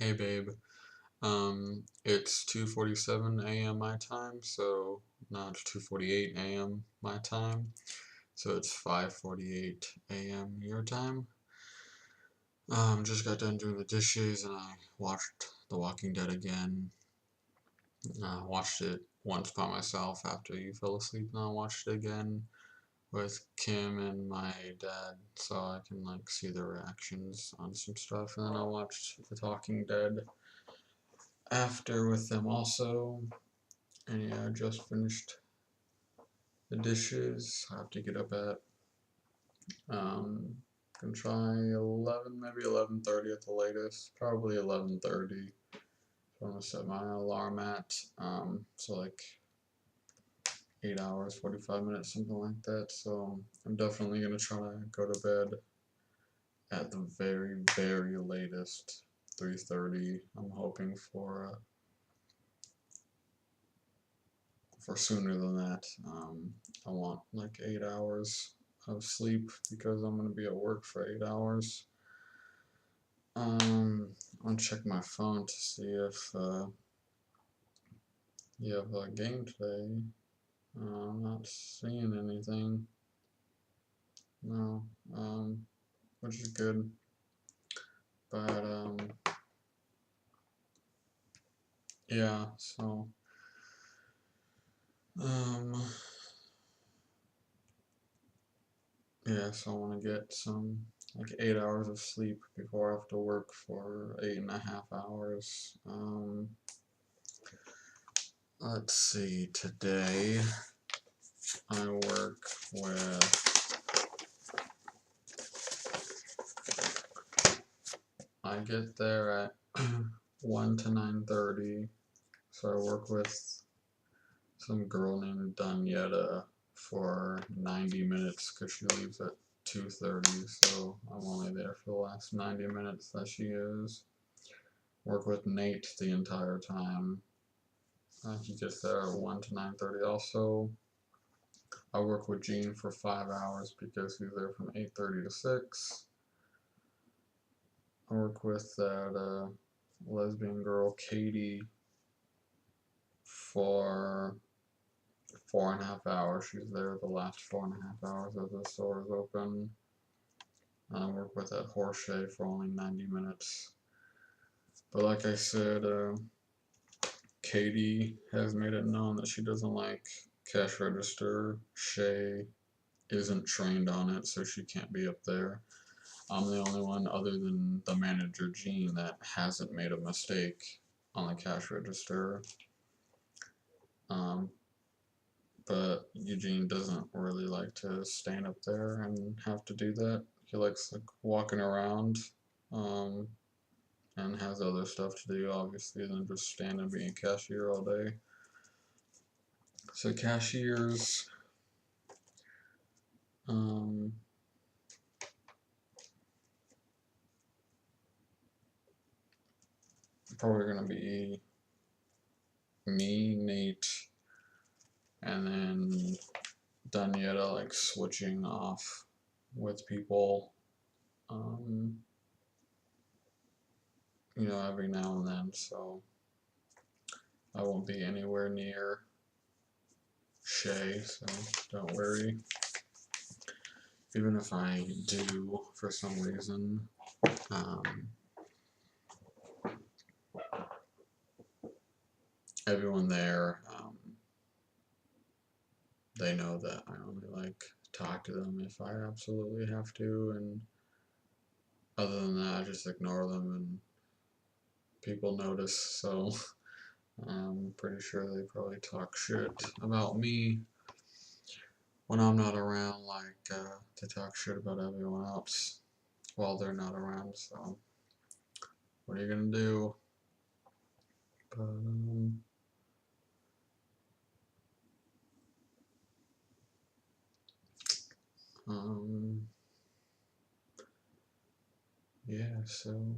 Hey babe, it's 2:47 a.m. my time, so not 2:48 a.m. my time, so it's 5:48 a.m. your time. Just got done doing the dishes and I watched The Walking Dead again. Watched it once by myself after you fell asleep, and I watched it again with Kim and my dad, so I can like see their reactions on some stuff, and then I watched The Talking Dead after with them also. And yeah, I just finished the dishes. I have to get up at can try 11, maybe 11:30 at the latest. Probably 11:30. So I'm gonna set my alarm at so like 8 hours, 45 minutes, something like that. So I'm definitely gonna try to go to bed at the very, very latest 3:30. I'm hoping for sooner than that. I want like 8 hours of sleep because I'm gonna be at work for 8 hours. I'm gonna check my phone to see if you have a game today. I'm not seeing anything. No, which is good. But yeah. So um, yeah. So I want to get some like 8 hours of sleep before I have to work for 8.5 hours. Let's see, today I work I get there at 1 to 9:30, so I work with some girl named Danietta for 90 minutes because she leaves at 2:30, so I'm only there for the last 90 minutes that she is. Work with Nate the entire time. He gets there at 1 to 9:30 also. I work with Gene for 5 hours because he's there from 8:30 to 6. I work with that lesbian girl, Katie, for 4.5 hours. She's there the last 4.5 hours that the store is open. I work with that Horseshay for only 90 minutes. But like I said, Katie has made it known that she doesn't like cash register. Shay isn't trained on it, so she can't be up there. I'm the only one other than the manager, Gene, that hasn't made a mistake on the cash register. Um, but Eugene doesn't really like to stand up there and have to do that. He likes like walking around and has other stuff to do, obviously, than just stand and being a cashier all day. So cashiers, um, probably gonna be me, Nate, and then Danietta like switching off with people, um, every now and then. So I won't be anywhere near Shay, so don't worry. Even if I do, for some reason, everyone there, they know that I only like talk to them if I absolutely have to, and other than that, I just ignore them, and people notice, so I'm pretty sure they probably talk shit about me when I'm not around, like to talk shit about everyone else while they're not around. So what are you gonna do? But yeah, so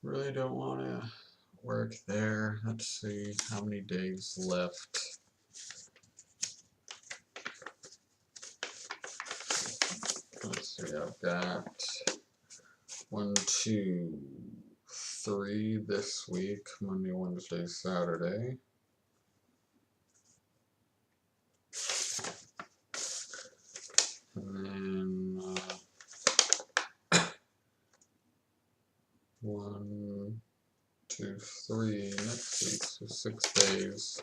really don't want to work there. Let's see how many days left. Let's see, I've got 1, 2, 3 this week, Monday, Wednesday, Saturday. And then 1, 2, 3 next week, so 6 days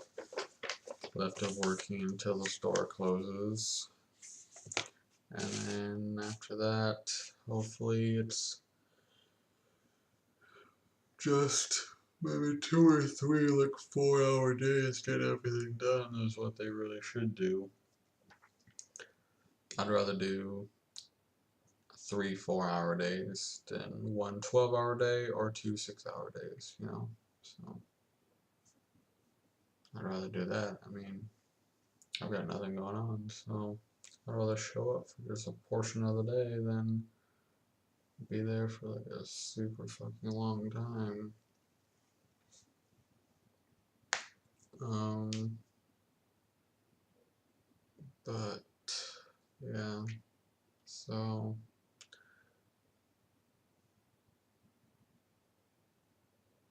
left of working until the store closes. And then after that, hopefully it's just maybe 2 or 3 like 4-hour days, get everything done is what they really should do. I'd rather do 3 4-hour days than 1 12-hour day or 2 6-hour days, you know. So I'd rather do that. I mean, I've got nothing going on, so I'd rather show up for just a portion of the day than be there for like a super fucking long time. But yeah, so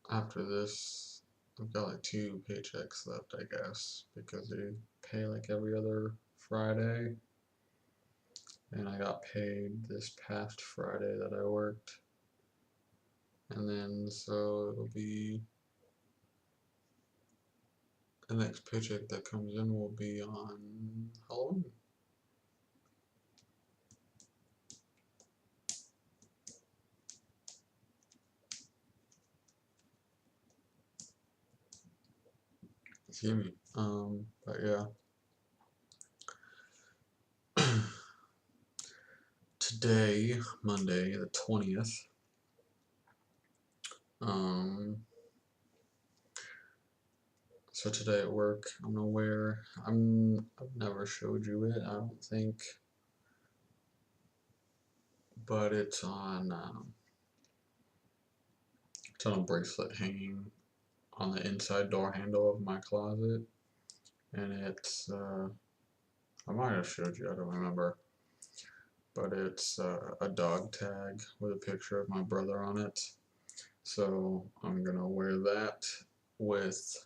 after this, I've got like 2 paychecks left, I guess, because they pay like every other Friday, and I got paid this past Friday that I worked, and then so it'll be the next paycheck that comes in will be on Halloween. Excuse me. But yeah. Today, Monday, the 20th, so today at work, I'm gonna wear, I've never showed you it, I don't think, but it's on a bracelet hanging on the inside door handle of my closet, and it's, I might have showed you, I don't remember, but it's a dog tag with a picture of my brother on it, so I'm gonna wear that with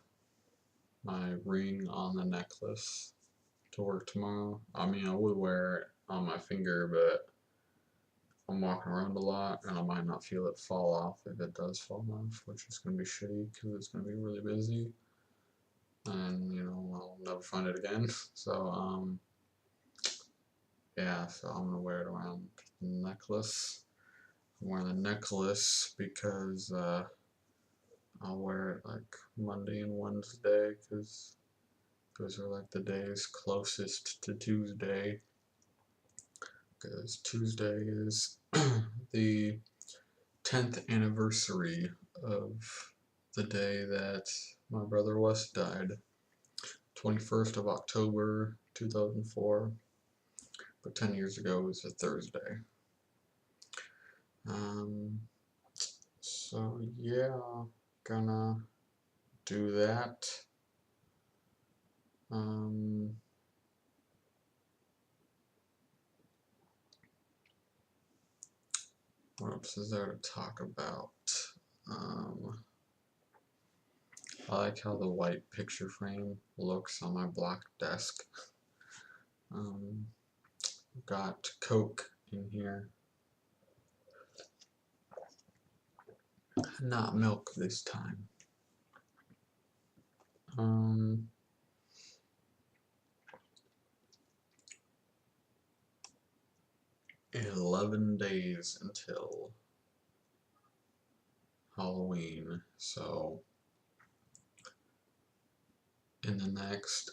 my ring on the necklace to work tomorrow. I mean, I would wear it on my finger, but I'm walking around a lot and I might not feel it fall off if it does fall off, which is going to be shitty because it's going to be really busy and, you know, I'll never find it again. So, yeah, so I'm going to wear it around the necklace. I'm wearing the necklace because I'll wear it like Monday and Wednesday because those are like the days closest to Tuesday, because Tuesday is the 10th anniversary of the day that my brother Wes died, 21st of October 2004, but 10 years ago was a Thursday. So yeah, gonna do that. What else is there to talk about? I like how the white picture frame looks on my black desk. Got Coke in here. Not milk this time. 11 days until Halloween, so in the next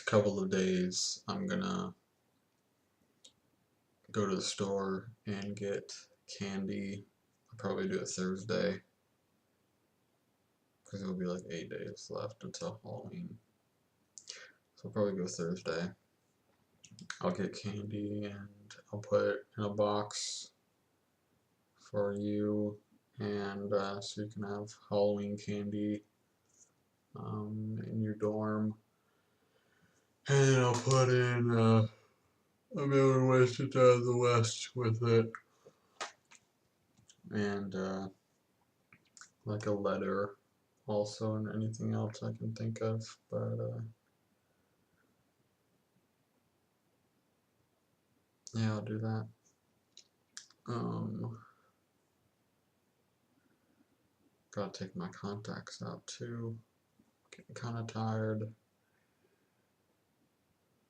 couple of days, I'm gonna go to the store and get candy. I'll probably do it Thursday, because it'll be like 8 days left until Halloween. So I'll probably go Thursday. I'll get candy and I'll put it in a box for you, and so you can have Halloween candy in your dorm. And then I'll put in I'm able to waste it down the west with it. And like a letter also, and anything else I can think of, but yeah, I'll do that. Gotta take my contacts out too. Getting kind of tired.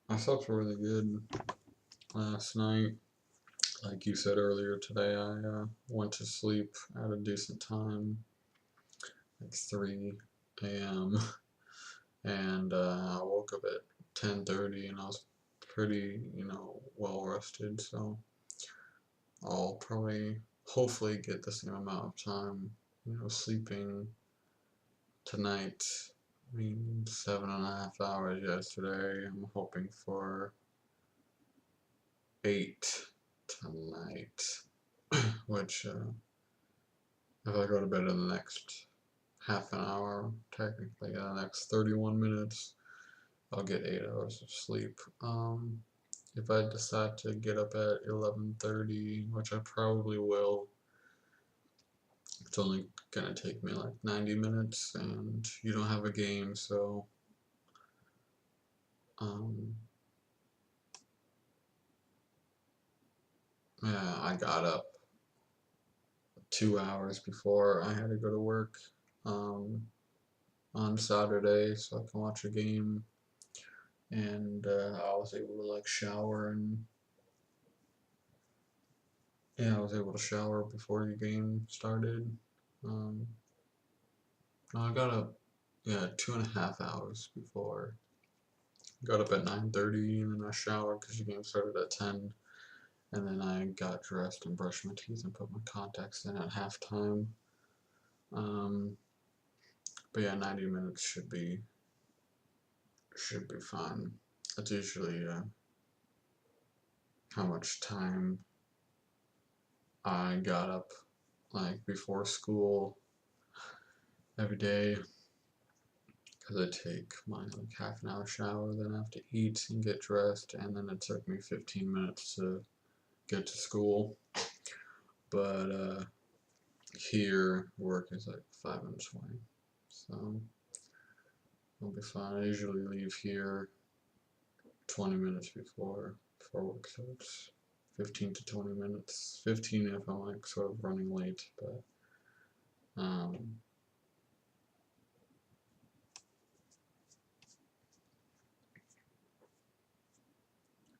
I slept really good last night. Like you said earlier today, I went to sleep at a decent time, like 3 a.m. and I woke up at 10:30, and I was pretty, well rested. So I'll probably, hopefully, get the same amount of time, sleeping tonight. I mean, 7.5 hours yesterday. I'm hoping for 8 tonight, which, if I go to bed in the next half an hour, technically, the next 31 minutes, I'll get 8 hours of sleep. If I decide to get up at 11:30, which I probably will, it's only gonna take me like 90 minutes, and you don't have a game, so yeah, I got up 2 hours before I had to go to work on Saturday so I can watch a game, and I was able to like shower, and yeah, I was able to shower before the game started. Um, I got up, yeah, 2.5 hours before. Got up at 9:30, and then I showered because the game started at 10. And then I got dressed and brushed my teeth and put my contacts in at halftime. But yeah, 90 minutes should be fine. That's usually how much time I got up like before school every day, because I take my like half an hour shower, then I have to eat and get dressed, and then it took me 15 minutes to get to school. But here work is like 5 minutes away, so I'll be fine. I usually leave here 20 minutes before work, so it's 15 to 20 minutes. 15 if I'm like sort of running late, but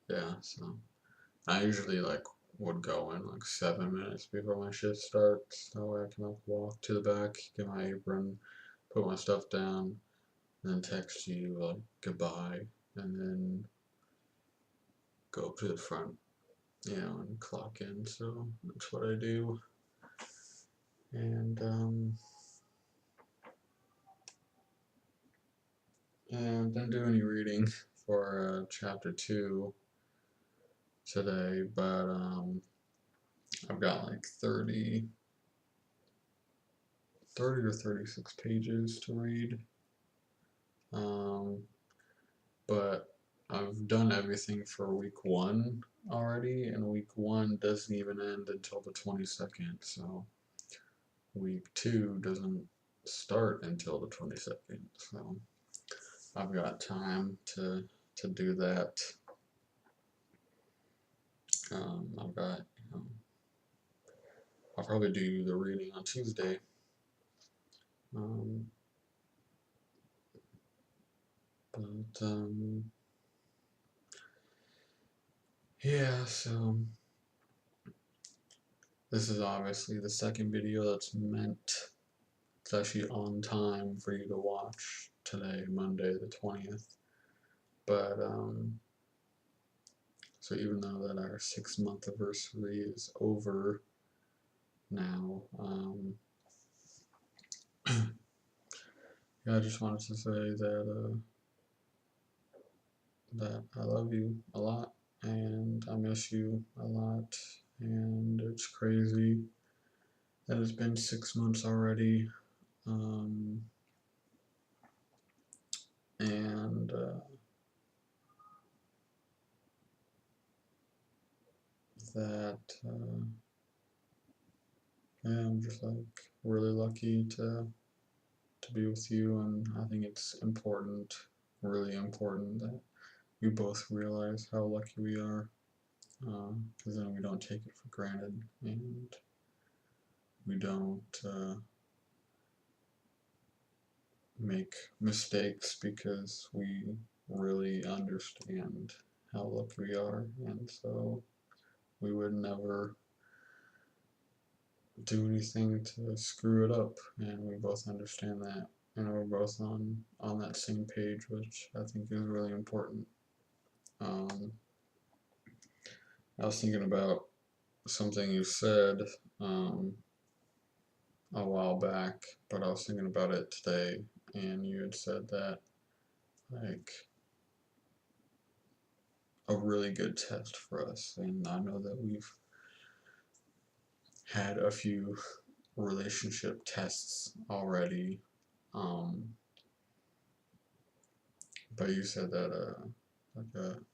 yeah, so I usually like would go in like 7 minutes before my shift starts. That way I can like walk to the back, get my apron, put my stuff down, and then text you like goodbye, and then go up to the front, and clock in. So that's what I do. And I didn't do any reading for chapter 2 today, but I've got like 30 or 36 pages to read. But I've done everything for week 1 already, and week 1 doesn't even end until the 22nd, so week 2 doesn't start until the 22nd, so I've got time to do that. I've got, I'll probably do the reading on Tuesday. But yeah, so this is obviously the second video that's meant, it's actually on time for you to watch today, Monday the 20th. But so even though that our 6-month anniversary is over now, yeah, I just wanted to say that that I love you a lot, and I miss you a lot, and it's crazy that it's been 6 months already. And that yeah, I'm just like really lucky to be with you, and I think it's important, really important, that we both realize how lucky we are, because then we don't take it for granted, and we don't make mistakes because we really understand how lucky we are, and so we would never do anything to screw it up, and we both understand that, and we're both on that same page, which I think is really important. Um, I was thinking about something you said um, a while back, but I was thinking about it today, and you had said that like a really good test for us, and I know that we've had a few relationship tests already, um, but you said that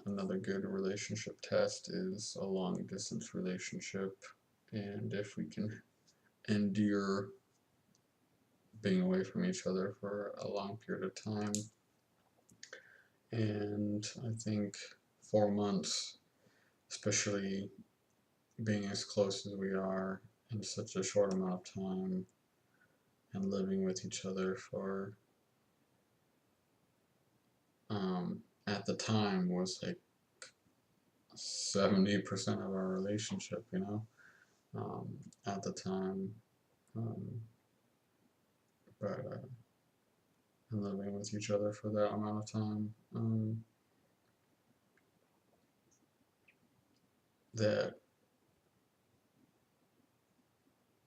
another good relationship test is a long distance relationship, and if we can endure being away from each other for a long period of time, and I think 4 months, especially being as close as we are in such a short amount of time, and living with each other for at the time was like 70% of our relationship, at the time. Um, but and living with each other for that amount of time, that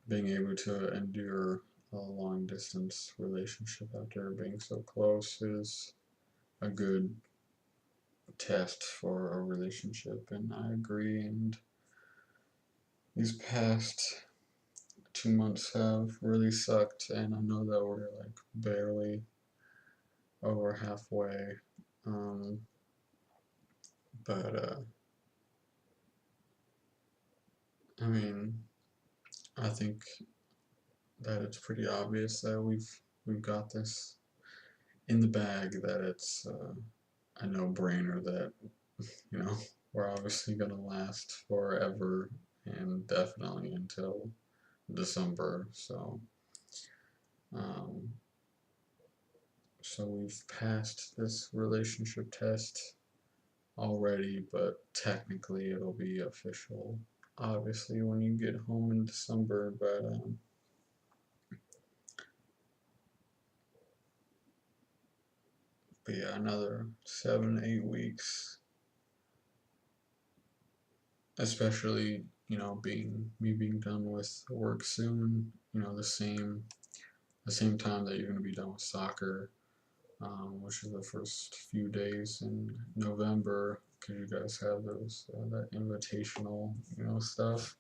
being able to endure a long distance relationship after being so close is a good test for a relationship, and I agree. And these past 2 months have really sucked, and I know that we're like barely over halfway. Um, but I mean, I think that it's pretty obvious that we've got this in the bag. That it's a no-brainer that you know we're obviously gonna last forever and definitely until December. Um, so we've passed this relationship test already, but technically it'll be official obviously when you get home in December. But yeah, another 7, 8 weeks, especially being done with work soon. The same time that you're gonna be done with soccer, which is the first few days in November, because you guys have those that invitational stuff.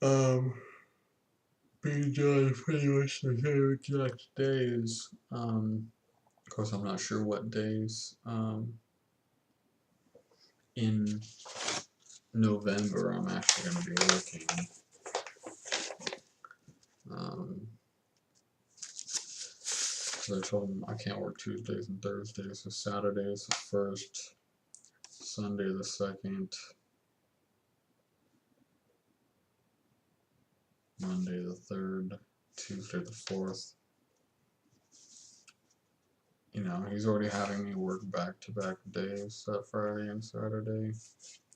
Um, being done pretty much the same exact days. Of course, I'm not sure what days in November I'm actually going to be working. Um, 'Cause I told them I can't work Tuesdays and Thursdays, so Saturday is the first, Sunday the second, Monday the third, Tuesday the fourth. He's already having me work back-to-back days, that Friday and Saturday.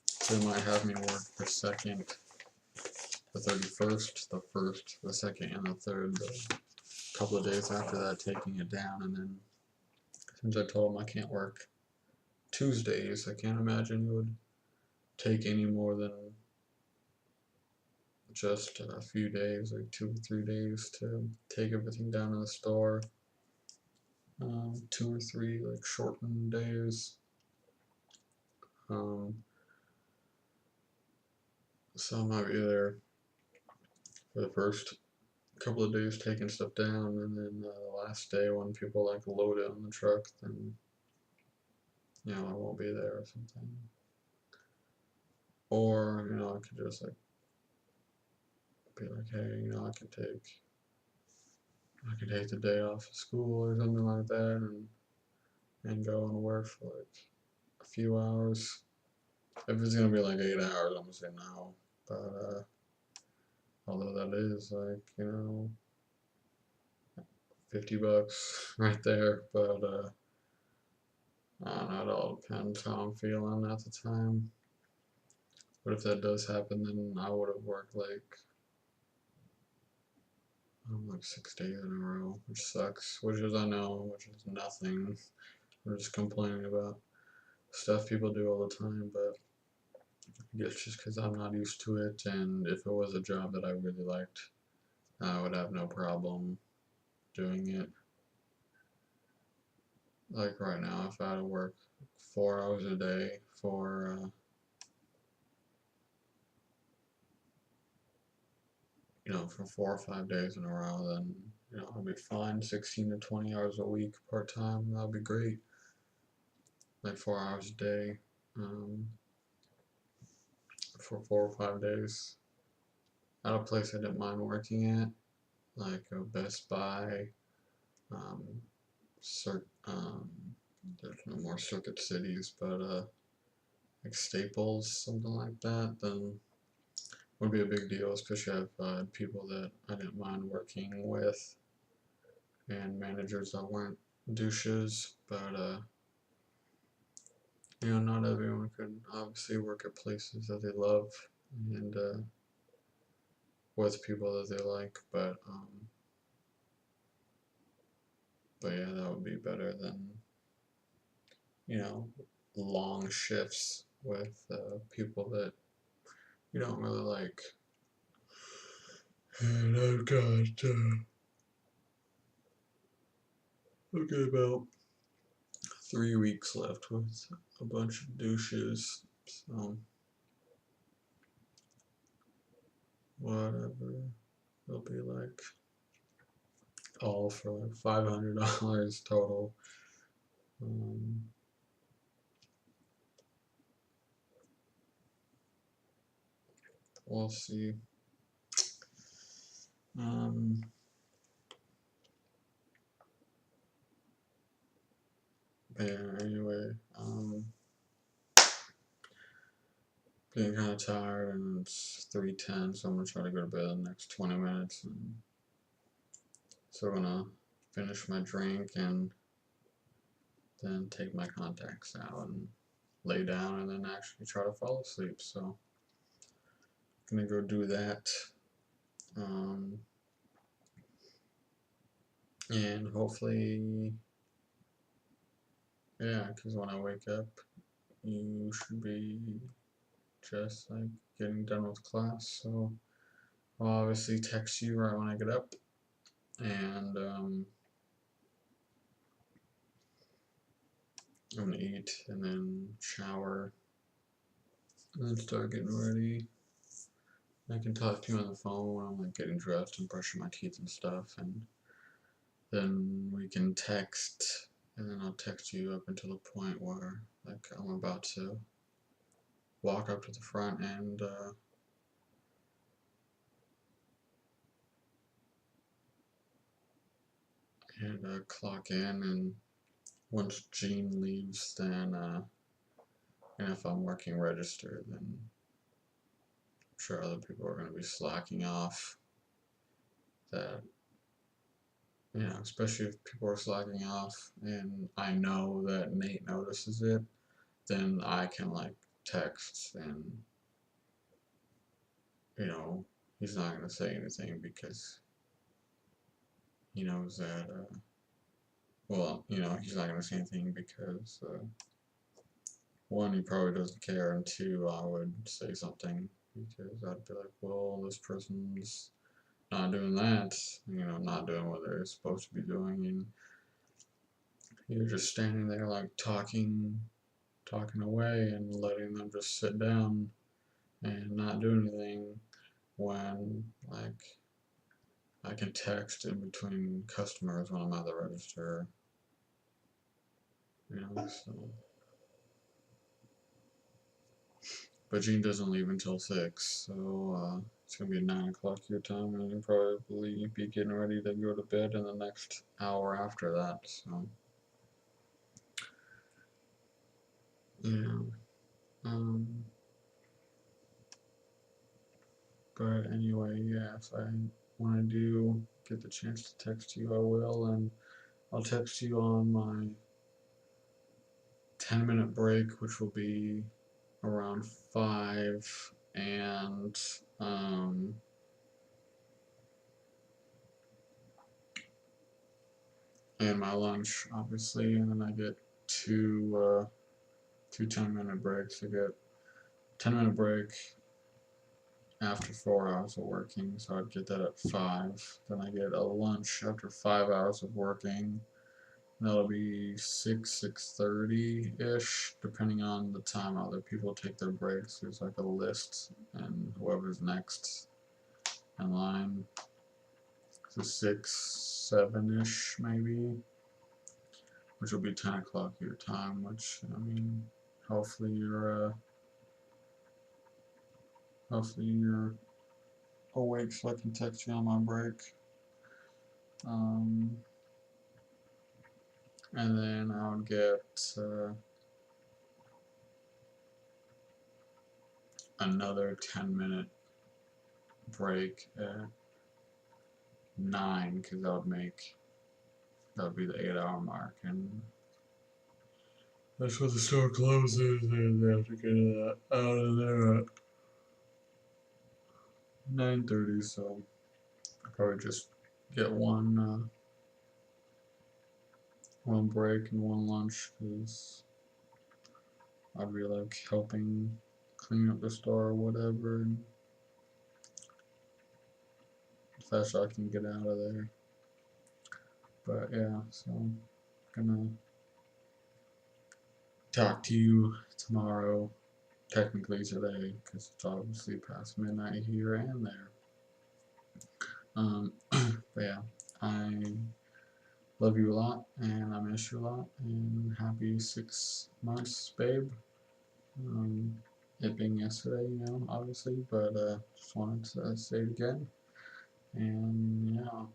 So he might have me work the second, the 31st, the first, the second, and the third. The couple of days after that, taking it down, and then since I told him I can't work Tuesdays, I can't imagine he would take any more than just a few days, like 2 or 3 days, to take everything down in the store. 2 or 3 like shortened days. Um, so I might be there for the first couple of days taking stuff down, and then the last day when people like load it on the truck, then I won't be there or something. Or, I could just like be like, hey, I could take the day off of school or something like that and go and work for like a few hours. If it's gonna be like 8 hours, I'm gonna say no. But although that is like, $50 right there, but I don't know, it all depends how I'm feeling at the time. But if that does happen, then I would have worked like 6 days in a row, which sucks. Which is, I know, which is nothing. I'm just complaining about stuff people do all the time, but I guess just because I'm not used to it, and if it was a job that I really liked, I would have no problem doing it. Like right now, if I had to work 4 hours a day for 4 or 5 days in a row, then I'll be fine. 16 to 20 hours a week part time, that'll be great. Like 4 hours a day, for 4 or 5 days at a place I didn't mind working at, like a Best Buy, um, there's no more Circuit Cities, but like Staples, something like that, then would be a big deal, especially if I had people that I didn't mind working with and managers that weren't douches, but not everyone could obviously work at places that they love and with people that they like, but yeah, that would be better than you know long shifts with people that you don't really like. And I've got about 3 weeks left with a bunch of douches, so whatever. It'll be like all for like $500 total. Um, we'll see. Um, yeah, anyway, getting kind of tired and it's 3:10, so I'm gonna try to go to bed in the next 20 minutes. And so I'm gonna finish my drink and then take my contacts out and lay down and then actually try to fall asleep. So I'm gonna go do that. Um, and hopefully, yeah, because when I wake up, you should be just like getting done with class. So I'll obviously text you right when I get up, and I'm gonna eat and then shower and then start getting ready. I can talk to you on the phone when I'm like getting dressed and brushing my teeth and stuff, and then we can text, and then I'll text you up until the point where like I'm about to walk up to the front and clock in, and once Jean leaves, then and if I'm working register, then I'm sure other people are going to be slacking off. That especially if people are slacking off, and I know that Nate notices it, then I can like text, and he's not going to say anything because he knows that. Well, he's not going to say anything because one, he probably doesn't care, and two, I would say something because I'd be like, well, this person's not doing that, not doing what they're supposed to be doing, and you're just standing there like talking away and letting them just sit down and not do anything when like I can text in between customers when I'm at the register, so. but Jean doesn't leave until 6, so it's gonna be 9 o'clock your time, and you'll probably be getting ready to go to bed in the next hour after that. So yeah. Um, but anyway, yeah. If I when I do get the chance to text you, I will, and I'll text you on my 10-minute break, which will be around 5, and my lunch, obviously, and then I get two 10-minute breaks. I get 10-minute break after 4 hours of working, so I'd get that at 5. Then I get a lunch after 5 hours of working. That'll be 6:30 ish, depending on the time other people take their breaks. There's like a list, and whoever's next in line. So 6, 7 ish maybe, which will be 10 o'clock your time. Which I mean, hopefully you're awake so I can text you on my break. Um, and then I would get another 10-minute break at 9, because that would be the 8-hour mark, and that's when the store closes, and they have to get out of there at 9:30. So I probably just get one break and one lunch, because I'd be like helping clean up the store or whatever, and the faster I can get out of there. But yeah, so I'm gonna talk to you tomorrow, technically today, because it's obviously past midnight here and there. But yeah, I love you a lot, and I miss you a lot, and happy 6 months, babe. It being yesterday, obviously, but just wanted to say it again. And yeah,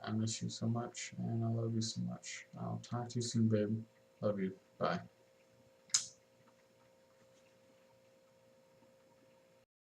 I miss you so much, and I love you so much. I'll talk to you soon, babe. Love you. Bye.